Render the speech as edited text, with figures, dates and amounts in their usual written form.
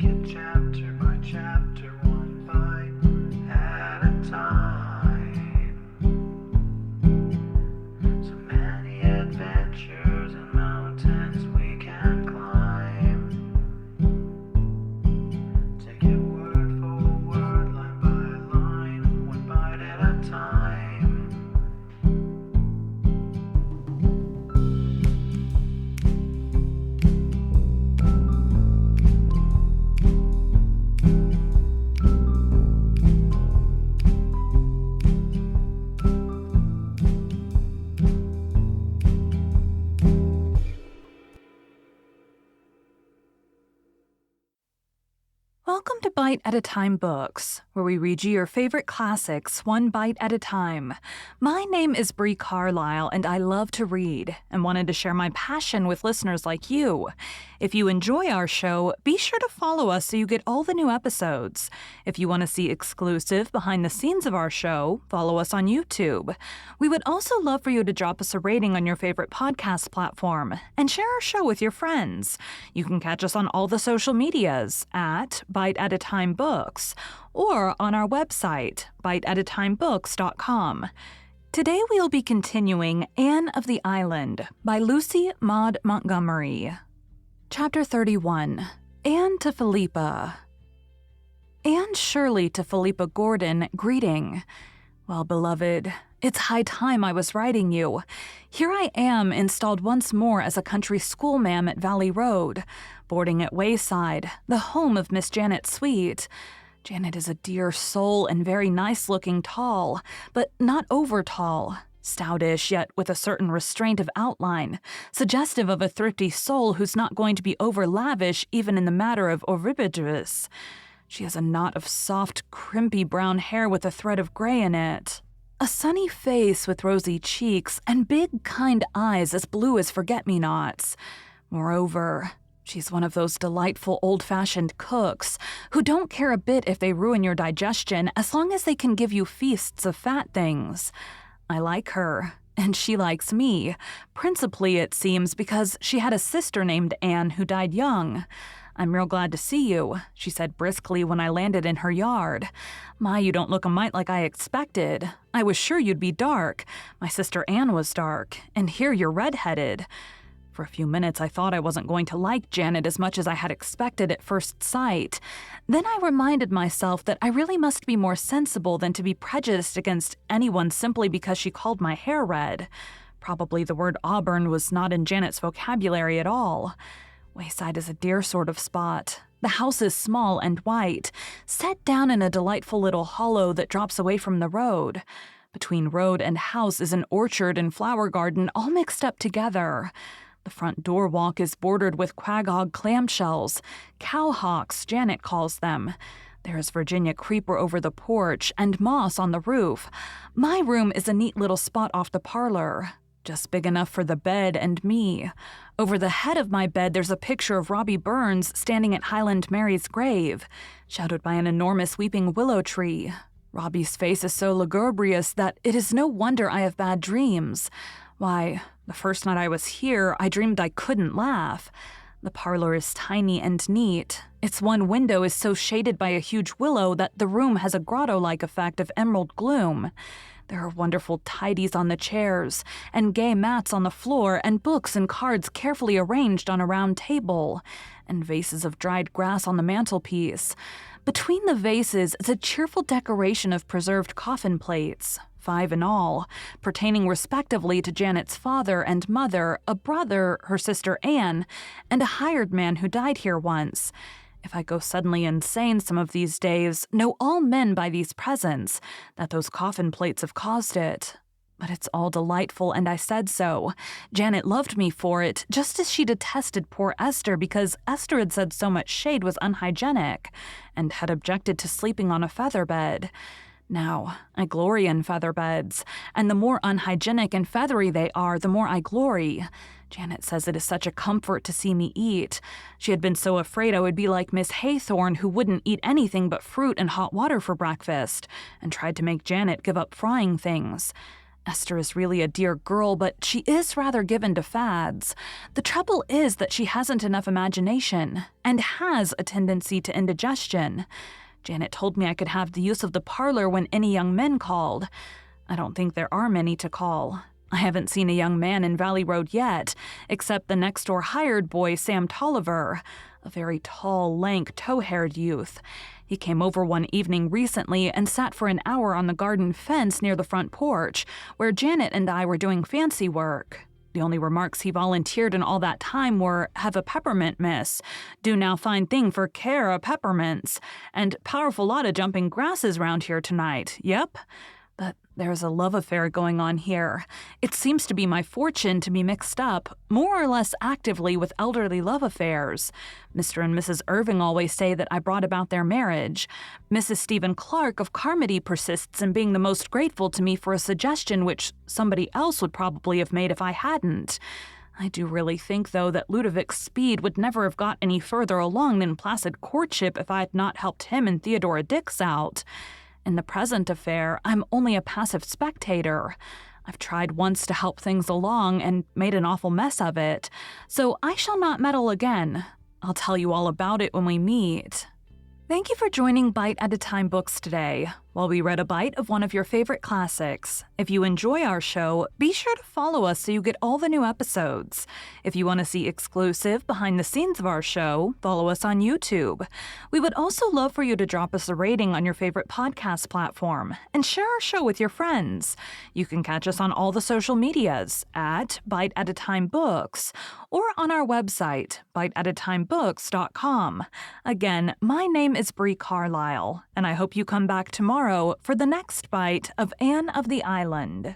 it chapter by chapter, one bite at a time. So many adventures and mountains we can climb. Take it word for word, line by line, one bite at a time. Welcome to Bite at a Time Books, where we read you your favorite classics one bite at a time. My name is Bree Carlile, and I love to read and wanted to share my passion with listeners like you. If you enjoy our show, be sure to follow us so you get all the new episodes. If you want to see exclusive behind the scenes of our show, follow us on YouTube. We would also love for you to drop us a rating on your favorite podcast platform and share our show with your friends. You can catch us on all the social medias at Bite at a Time Books or on our website, biteatatimebooks.com. Today we'll be continuing Anne of the Island by Lucy Maud Montgomery. Chapter 31. Anne to Philippa. Anne Shirley to Philippa Gordon, greeting. Well, beloved, it's high time I was writing you. Here I am, installed once more as a country schoolma'am at Valley Road, boarding at Wayside, the home of Miss Janet Sweet. Janet is a dear soul and very nice-looking tall, but not over-tall. Stoutish, yet with a certain restraint of outline, suggestive of a thrifty soul who's not going to be over-lavish even in the matter of oribigerous. She has a knot of soft, crimpy brown hair with a thread of gray in it, a sunny face with rosy cheeks, and big, kind eyes as blue as forget-me-nots. Moreover, she's one of those delightful old-fashioned cooks who don't care a bit if they ruin your digestion as long as they can give you feasts of fat things. I like her, and she likes me, principally, it seems, because she had a sister named Anne who died young. I'm real glad to see you, she said briskly when I landed in her yard. My, you don't look a mite like I expected. I was sure you'd be dark. My sister Anne was dark, and here you're red-headed. For a few minutes, I thought I wasn't going to like Janet as much as I had expected at first sight. Then I reminded myself that I really must be more sensible than to be prejudiced against anyone simply because she called my hair red. Probably the word auburn was not in Janet's vocabulary at all. Wayside is a dear sort of spot. The house is small and white, set down in a delightful little hollow that drops away from the road. Between road and house is an orchard and flower garden all mixed up together. The front door walk is bordered with quagog clamshells, cowhawks, Janet calls them. There is Virginia creeper over the porch and moss on the roof. My room is a neat little spot off the parlor, just big enough for the bed and me. Over the head of my bed there's a picture of Robbie Burns standing at Highland Mary's grave, shadowed by an enormous weeping willow tree. Robbie's face is so lugubrious that it is no wonder I have bad dreams. Why, the first night I was here, I dreamed I couldn't laugh. The parlor is tiny and neat. Its one window is so shaded by a huge willow that the room has a grotto-like effect of emerald gloom. There are wonderful tidies on the chairs, and gay mats on the floor, and books and cards carefully arranged on a round table, and vases of dried grass on the mantelpiece. Between the vases is a cheerful decoration of preserved coffin plates, 5 in all, pertaining respectively to Janet's father and mother, a brother, her sister Anne, and a hired man who died here once. If I go suddenly insane some of these days, know all men by these presents that those coffin plates have caused it. But it's all delightful, and I said so. Janet loved me for it, just as she detested poor Esther because Esther had said so much shade was unhygienic, and had objected to sleeping on a feather bed. Now, I glory in feather beds, and the more unhygienic and feathery they are, the more I glory. Janet says it is such a comfort to see me eat. She had been so afraid I would be like Miss Haythorne, who wouldn't eat anything but fruit and hot water for breakfast, and tried to make Janet give up frying things. Esther is really a dear girl, but she is rather given to fads. The trouble is that she hasn't enough imagination and has a tendency to indigestion. Janet told me I could have the use of the parlor when any young men called. I don't think there are many to call. I haven't seen a young man in Valley Road yet, except the next-door hired boy, Sam Tolliver, a very tall, lank, tow-haired youth. He came over one evening recently and sat for an hour on the garden fence near the front porch, where Janet and I were doing fancy work. The only remarks he volunteered in all that time were, "Have a peppermint, miss. Do now fine thing for care o' peppermints. And powerful lot of jumping grasses round here tonight. Yep." But there's a love affair going on here. It seems to be my fortune to be mixed up, more or less actively, with elderly love affairs. Mr. and Mrs. Irving always say that I brought about their marriage. Mrs. Stephen Clark of Carmody persists in being the most grateful to me for a suggestion which somebody else would probably have made if I hadn't. I do really think, though, that Ludovic Speed would never have got any further along than placid courtship if I had not helped him and Theodora Dix out. In the present affair, I'm only a passive spectator. I've tried once to help things along and made an awful mess of it, so I shall not meddle again. I'll tell you all about it when we meet. Thank you for joining Bite at a Time Books today, while we read a bite of one of your favorite classics. If you enjoy our show, be sure to follow us so you get all the new episodes. If you want to see exclusive behind the scenes of our show, follow us on YouTube. We would also love for you to drop us a rating on your favorite podcast platform and share our show with your friends. You can catch us on all the social medias at Bite at a Time Books or on our website, biteatatimebooks.com. Again, my name is Bree Carlile, and I hope you come back tomorrow for the next bite of Anne of the Island.